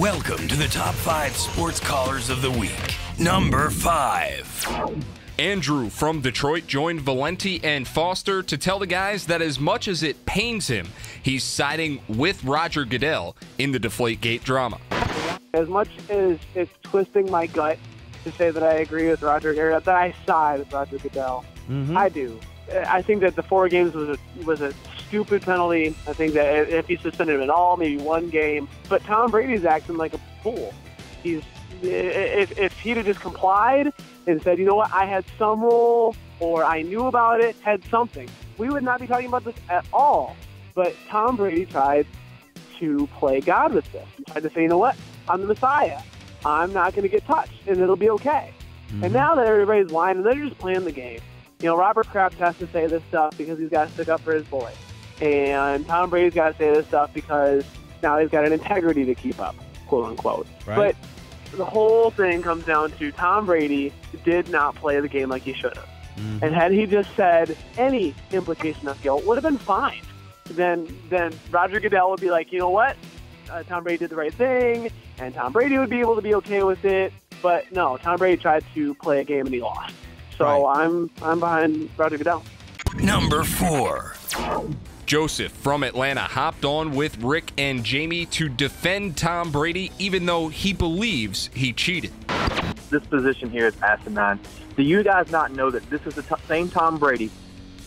Welcome to the top 5 sports callers of the week. Number 5. Andrew from Detroit joined Valenti and Foster to tell the guys that as much as it pains him, he's siding with Roger Goodell in the deflate-gate drama. As much as it's twisting my gut to say that I agree with Roger Goodell, that I side with Roger Goodell, I do. I think that the 4 games was a stupid penalty. I think that if he suspended him at all, maybe 1 game. But Tom Brady's acting like a fool. If he'd have just complied and said, you know what, I had some role or I knew about it, had something, we would not be talking about this at all. But Tom Brady tried to play God with this. He tried to say, you know what, I'm the Messiah. I'm not going to get touched, and it'll be okay. And now that everybody's lying, and they're just playing the game. You know, Robert Kraft has to say this stuff because he's got to stick up for his boy. And Tom Brady's got to say this stuff because now he's got an integrity to keep up, quote unquote. Right. But the whole thing comes down to Tom Brady did not play the game like he should have. And had he just said any implication of guilt, would have been fine. Then Roger Goodell would be like, you know what, Tom Brady did the right thing, and Tom Brady would be able to be okay with it. But no, Tom Brady tried to play a game and he lost. So I'm behind Roger Goodell. Number 4. Joseph from Atlanta hopped on with Rick and Jamie to defend Tom Brady, even though he believes he cheated. This position here is asinine. Do you guys not know that this is the same Tom Brady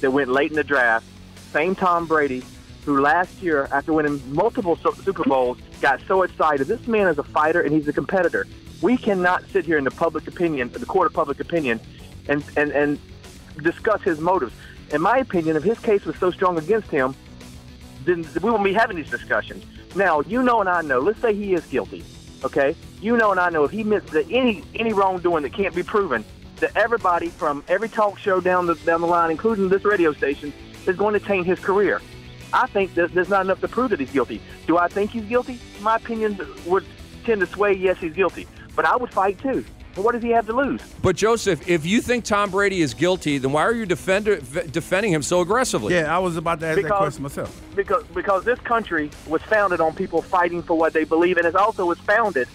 that went late in the draft, same Tom Brady who last year, after winning multiple Super Bowls, got so excited? This man is a fighter and he's a competitor. We cannot sit here in the public opinion, the court of public opinion, and discuss his motives. In my opinion, if his case was so strong against him, then we won't be having these discussions. Now, you know and I know, let's say he is guilty, okay? You know and I know if he admits that any wrongdoing that can't be proven, that everybody from every talk show down the line, including this radio station, is going to taint his career. I think there's not enough to prove that he's guilty. Do I think he's guilty? My opinion would tend to sway, yes, he's guilty. But I would fight, too. What does he have to lose? But, Joseph, if you think Tom Brady is guilty, then why are you defending him so aggressively? Yeah, I was about to ask that question myself. Because this country was founded on people fighting for what they believe, and it also was founded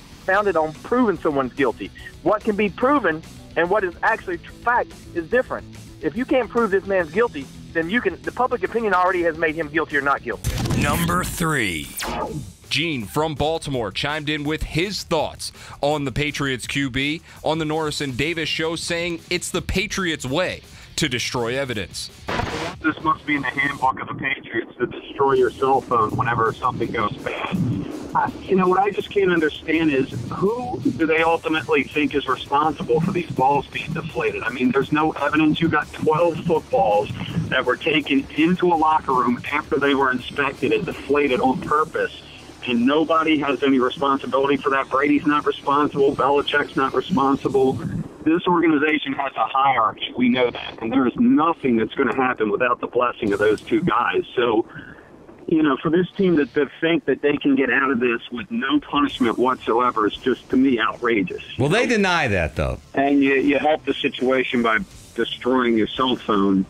on proving someone's guilty. What can be proven and what is actually fact is different. If you can't prove this man's guilty, then the public opinion already has made him guilty or not guilty. Number 3. Gene from Baltimore chimed in with his thoughts on the Patriots QB on the Norris and Davis show, saying it's the Patriots' way to destroy evidence. This must be in the handbook of the Patriots to destroy your cell phone whenever something goes bad. What I just can't understand is who do they ultimately think is responsible for these balls being deflated? I mean, there's no evidence. You got 12 footballs that were taken into a locker room after they were inspected and deflated on purpose. And nobody has any responsibility for that. Brady's not responsible. Belichick's not responsible. This organization has a hierarchy. We know that. And there is nothing that's going to happen without the blessing of those 2 guys. So, for this team to think that they can get out of this with no punishment whatsoever is just, to me, outrageous. Well, they deny that, though. And you help the situation by destroying your cell phone,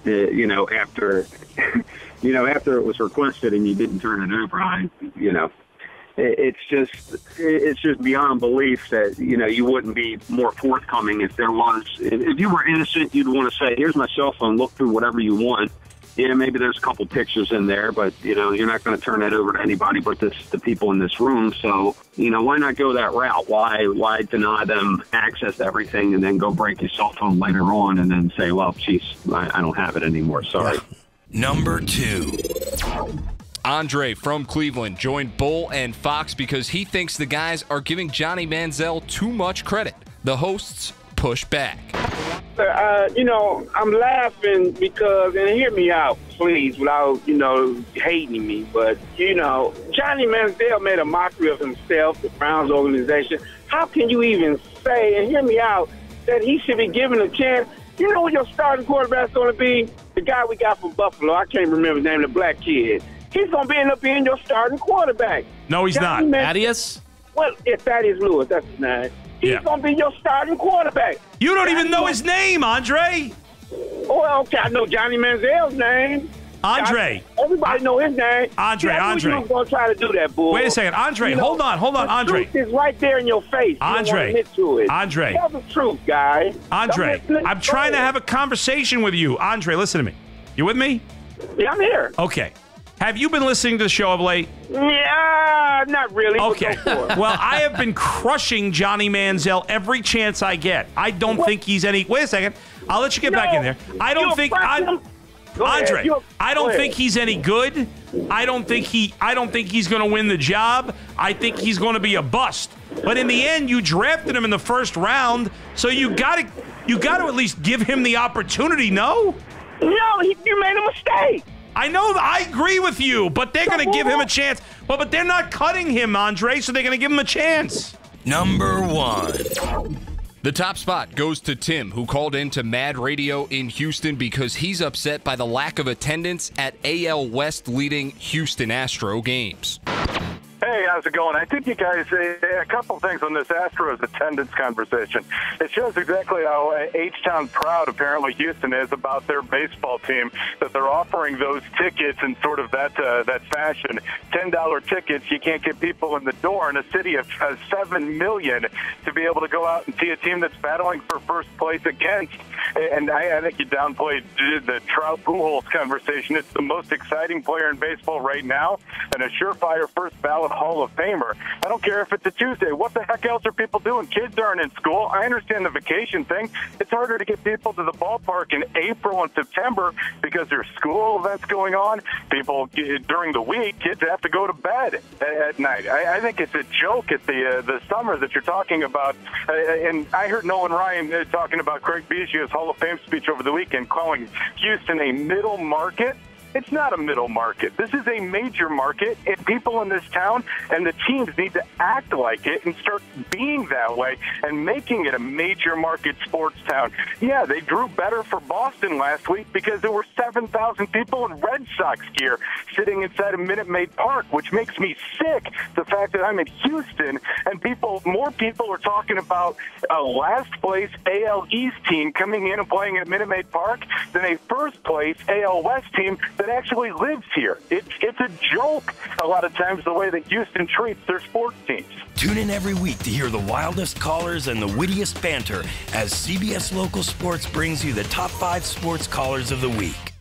after, after it was requested and you didn't turn it over. It's just beyond belief that, you wouldn't be more forthcoming if there was. If you were innocent, you'd want to say, here's my cell phone, look through whatever you want. Yeah, maybe there's a couple pictures in there, but, you're not going to turn that over to anybody but the people in this room. So, why not go that route? Why deny them access to everything and then go break your cell phone later on and then say, well, geez, I don't have it anymore. Sorry. Number 2. Andre from Cleveland joined Bull and Fox because he thinks the guys are giving Johnny Manziel too much credit. The hosts push back. I'm laughing because, and hear me out, please, without, hating me, but, Johnny Manziel made a mockery of himself, the Browns organization. How can you even say, and hear me out, that he should be given a chance? You know what your starting quarterback's going to be? The guy we got from Buffalo, I can't remember his name, the black kid. He's going to end up being your starting quarterback. No, he's not. Thaddeus? Well, it's Thaddeus Lewis, that's his name. He's going to be your starting quarterback. You don't even know his name, Andre. Oh, okay, I know Johnny Manziel's name. Andre. Everybody know his name. Andre. You was going to try to do that, bull. Wait a second. Andre, hold on, Andre. The truth is right there in your face. Andre. You don't admit to it. Andre. Tell the truth, guy. Andre, I'm trying to have a conversation with you. Andre, listen to me. You with me? Yeah, I'm here. Okay. Have you been listening to the show of late? Yeah, not really. Okay. Well, I have been crushing Johnny Manziel every chance I get. I don't think he's any. Wait a second. I'll let you get back in there. I don't think. Andre, I don't think he's any good. I don't think he's going to win the job. I think he's going to be a bust. But in the end, you drafted him in the first round, so you got to at least give him the opportunity. No, you made a mistake. I know. I agree with you, but they're going to give him a chance. But they're not cutting him, Andre, so they're going to give him a chance. Number 1. The top spot goes to Tim, who called in to Mad Radio in Houston because he's upset by the lack of attendance at AL West leading Houston Astro games. Hey, how's it going? I think you guys, a couple things on this Astros attendance conversation. It shows exactly how H-Town proud apparently Houston is about their baseball team, that they're offering those tickets in sort of that fashion. $10 tickets, you can't get people in the door in a city of 7 million to be able to go out and see a team that's battling for first place against. And I think you downplayed the Trout-Pujols conversation. It's the most exciting player in baseball right now and a surefire first ballot Hall of Famer. I don't care if it's a Tuesday. What the heck else are people doing? Kids aren't in school. I understand the vacation thing. It's harder to get people to the ballpark in April and September because there's school events going on. People, during the week, kids have to go to bed at night. I think it's a joke at the summer that you're talking about. And I heard Nolan Ryan talking about Craig Biggio's Hall of Fame speech over the weekend, calling Houston a middle market. It's not a middle market. This is a major market, and people in this town and the teams need to act like it and start being that way and making it a major market sports town. Yeah, they drew better for Boston last week because there were 7,000 people in Red Sox gear sitting inside of Minute Maid Park, which makes me sick, the fact that I'm in Houston and more people are talking about a last-place AL East team coming in and playing at Minute Maid Park than a first-place AL West team that actually lives here. It's a joke a lot of times the way that Houston treats their sports teams. Tune in every week to hear the wildest callers and the wittiest banter as CBS Local Sports brings you the top 5 sports callers of the week.